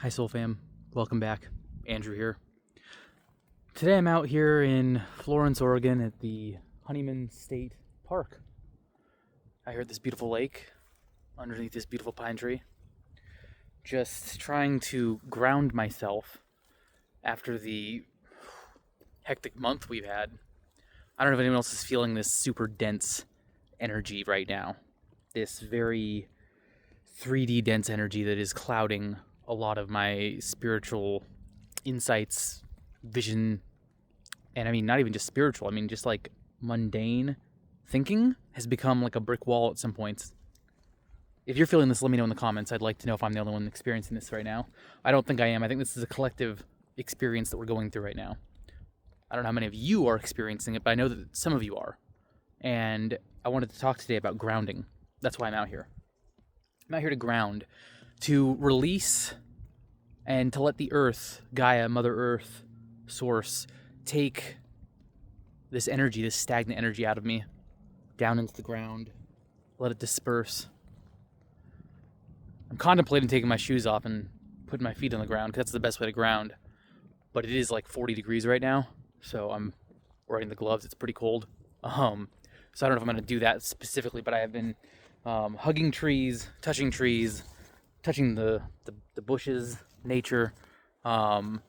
Hi Soul Fam, welcome back. Andrew here. Today I'm out here in Florence, Oregon at the Honeyman State Park. I heard this beautiful lake underneath this beautiful pine tree. Just trying to ground myself after the hectic month we've had. I don't know if anyone else is feeling this super dense energy right now. This very 3D dense energy that is clouding a lot of my spiritual insights, vision, and I mean, not even just spiritual, I mean, just like mundane thinking has become like a brick wall at some points. If you're feeling this, let me know in the comments. I'd like to know if I'm the only one experiencing this right now. I don't think I am. I think this is a collective experience that we're going through right now. I don't know how many of you are experiencing it, but I know that some of you are. And I wanted to talk today about grounding. That's why I'm out here. I'm out here to ground, to release and to let the earth, Gaia, Mother Earth, Source, take this energy, this stagnant energy out of me, down into the ground, let it disperse. I'm contemplating taking my shoes off and putting my feet on the ground, because that's the best way to ground. But it is like 40 degrees right now, so I'm wearing the gloves. It's pretty cold. So I don't know if I'm going to do that specifically, but I have been hugging trees, touching the bushes, nature, and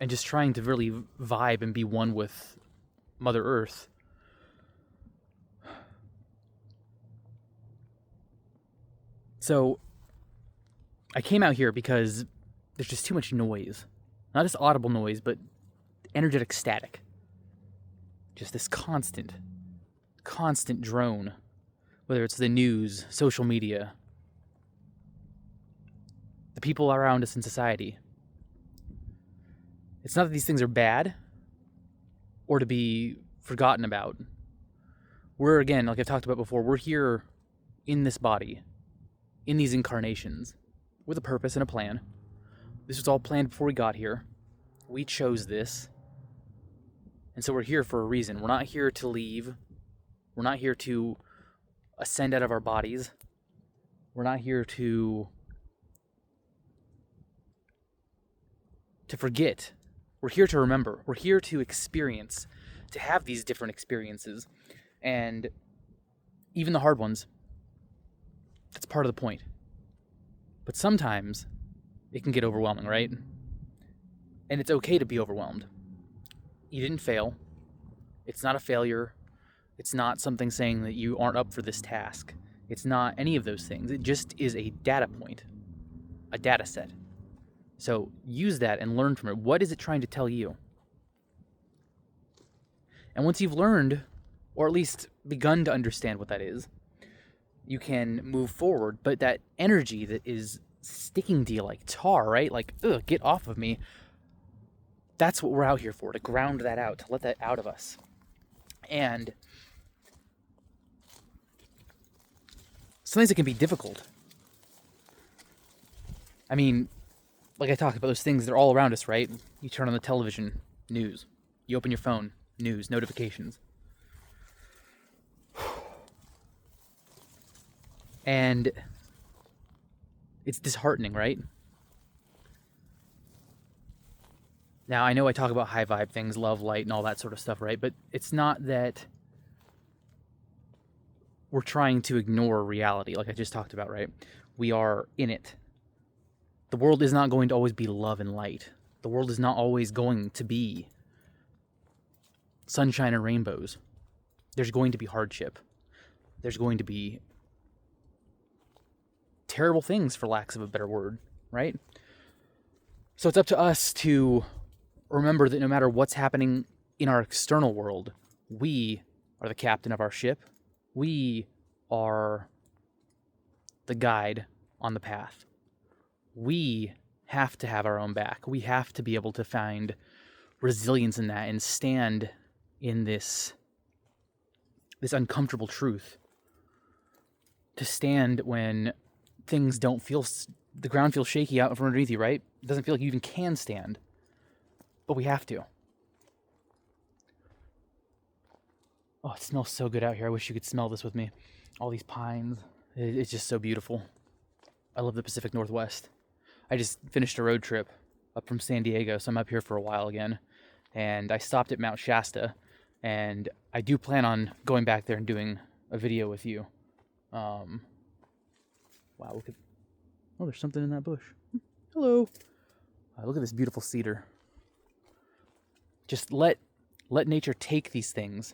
just trying to really vibe and be one with Mother Earth. So I came out here because there's just too much noise. Not just audible noise, but energetic static. Just this constant drone. Whether it's the news, social media, the people around us in society. It's not that these things are bad or to be forgotten about. We're, again, like I've talked about before, we're here in this body, in these incarnations, with a purpose and a plan. This was all planned before we got here. We chose this. And so we're here for a reason. We're not here to leave. We're not here to ascend out of our bodies. We're not here to forget. We're here to remember. We're here to experience, to have these different experiences. And even the hard ones, that's part of the point. But sometimes it can get overwhelming, right? And it's okay to be overwhelmed. You didn't fail. It's not a failure. It's not something saying that you aren't up for this task. It's not any of those things. It just is a data point, a data set. So use that and learn from it. What is it trying to tell you? And once you've learned, or at least begun to understand what that is, you can move forward. But that energy that is sticking to you like tar, right? Like, ugh, get off of me. That's what we're out here for, to ground that out, to let that out of us. And sometimes it can be difficult. I mean, like I talked about, those things, they're all around us, right? You turn on the television, news. You open your phone, news, notifications. And it's disheartening, right? Now, I know I talk about high vibe things, love, light, and all that sort of stuff, right? But it's not that we're trying to ignore reality, like I just talked about, right? We are in it. The world is not going to always be love and light. The world is not always going to be sunshine and rainbows. There's going to be hardship. There's going to be terrible things, for lack of a better word, right? So it's up to us to remember that no matter what's happening in our external world, we are the captain of our ship. We are the guide on the path. We have to have our own back. We have to be able to find resilience in that and stand in this uncomfortable truth. To stand when things don't feel, the ground feels shaky out from underneath you, right? It doesn't feel like you even can stand. But we have to. Oh, it smells so good out here. I wish you could smell this with me. All these pines. It's just so beautiful. I love the Pacific Northwest. I just finished a road trip up from San Diego, so I'm up here for a while again. And I stopped at Mount Shasta, and I do plan on going back there and doing a video with you. Wow, look at... Oh, there's something in that bush. Hello. Look at this beautiful cedar. Just let nature take these things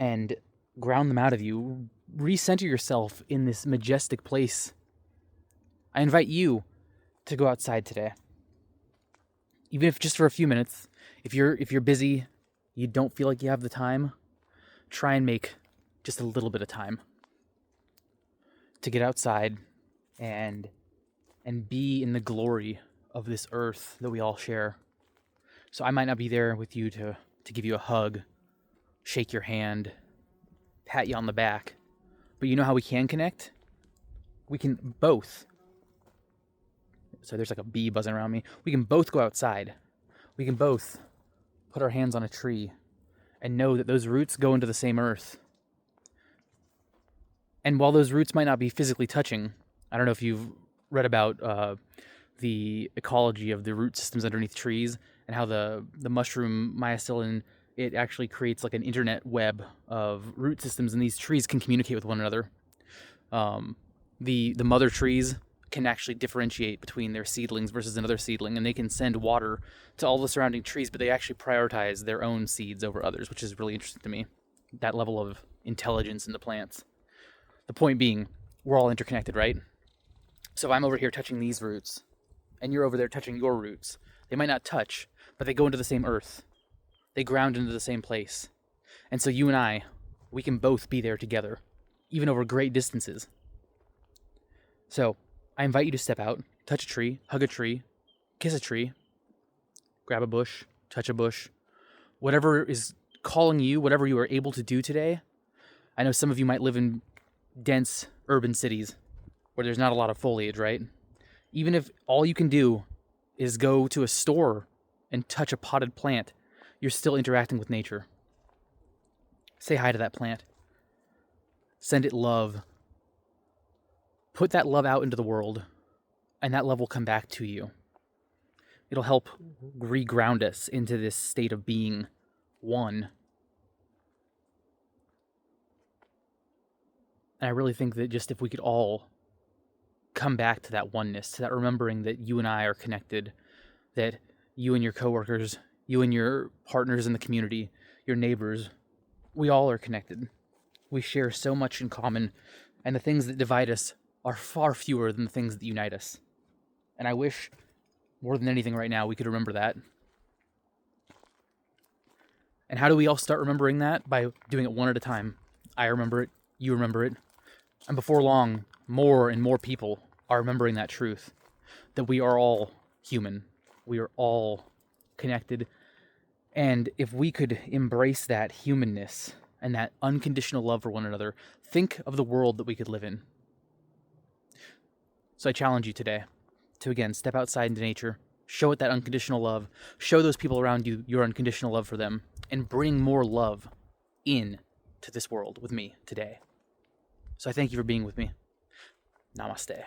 and ground them out of you. Recenter yourself in this majestic place. I invite you to go outside today. Even if just for a few minutes. If you're busy, you don't feel like you have the time, try and make just a little bit of time to get outside and be in the glory of this earth that we all share. So I might not be there with you to give you a hug, shake your hand, pat you on the back. But you know how we can connect? We can both. So there's like a bee buzzing around me. We can both go outside. We can both put our hands on a tree and know that those roots go into the same earth. And while those roots might not be physically touching, I don't know if you've read about the ecology of the root systems underneath trees and how the mushroom mycelium, it actually creates like an internet web of root systems, and these trees can communicate with one another. The mother trees can actually differentiate between their seedlings versus another seedling, and they can send water to all the surrounding trees, but they actually prioritize their own seeds over others, which is really interesting to me, that level of intelligence in the plants. The point being, we're all interconnected, right? So if I'm over here touching these roots, and you're over there touching your roots, they might not touch, but they go into the same earth. They ground into the same place. And so you and I, we can both be there together, even over great distances. So I invite you to step out, touch a tree, hug a tree, kiss a tree, grab a bush, touch a bush, whatever is calling you, whatever you are able to do today. I know some of you might live in dense urban cities where there's not a lot of foliage, right? Even if all you can do is go to a store and touch a potted plant, you're still interacting with nature. Say hi to that plant. Send it love. Put that love out into the world, and that love will come back to you. It'll help reground us into this state of being one. And I really think that just if we could all come back to that oneness, to that remembering that you and I are connected, that you and your coworkers, you and your partners in the community, your neighbors, we all are connected. We share so much in common, and the things that divide us are far fewer than the things that unite us. And I wish, more than anything right now, we could remember that. And how do we all start remembering that? By doing it one at a time. I remember it, you remember it, and before long, more and more people are remembering that truth, that we are all human. We are all connected. And if we could embrace that humanness and that unconditional love for one another, think of the world that we could live in. So I challenge you today to, again, step outside into nature, show it that unconditional love, show those people around you your unconditional love for them, and bring more love in to this world with me today. So I thank you for being with me. Namaste.